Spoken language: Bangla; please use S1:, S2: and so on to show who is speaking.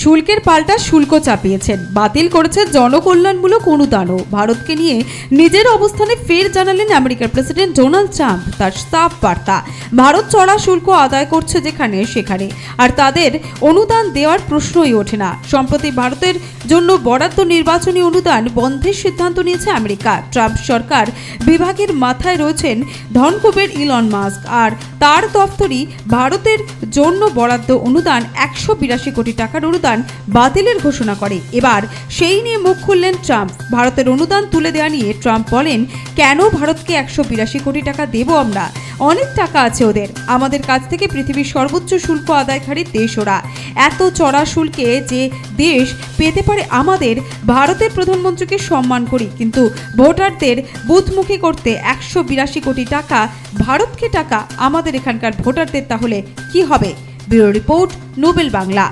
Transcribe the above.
S1: শুল্কের পাল্টা শুল্ক চাপিয়েছেন, বাতিল করেছেন জনকল্যাণমূলক অনুদানও। ভারতকে নিয়ে নিজের অবস্থানে ফের জানালেন আমেরিকার প্রেসিডেন্ট ডোনাল্ড ট্রাম্প। তার সাফ বার্তা, ভারত চড়া শুল্ক আদায় করছে যেখানে সেখানে, আর তাদের অনুদান দেওয়ার প্রশ্নই ওঠে না। সম্প্রতি ভারতের জন্য বরাদ্দ নির্বাচনী অনুদান বন্ধের সিদ্ধান্ত নিয়েছে আমেরিকা। ট্রাম্প সরকার বিভাগের মাথায় রয়েছেন ধনকুবের ইলন মাস্ক, আর তার দফতরই ভারতের জন্য বরাদ্দ অনুদান 182 কোটি টাকার অনুদান বাতিলের ঘোষণা করে। এবার সেই নিয়ে মুখ খুললেন ট্রাম্প। ভারতের অনুদান তুলে দেওয়া নিয়ে ট্রাম্প বলেন, কেন ভারতকে 182 কোটি টাকা দেব আমরা? অনেক টাকা আছে ওদের। আমাদের কাছ থেকে পৃথিবীর সর্বোচ্চ শুল্ক আদায়কারী দেশ ওরা। এত চড়া শুল্কে যে দেশ পেতে পারে আমাদের ভারতের প্রধানমন্ত্রীকে সম্মান করি, কিন্তু ভোটারদের বুথমুখী করতে 182 কোটি টাকা ভারতকে টাকা আমাদের এখানকার ভোটারদের তাহলে কি হবে? Bureau report, Nobel Bangla.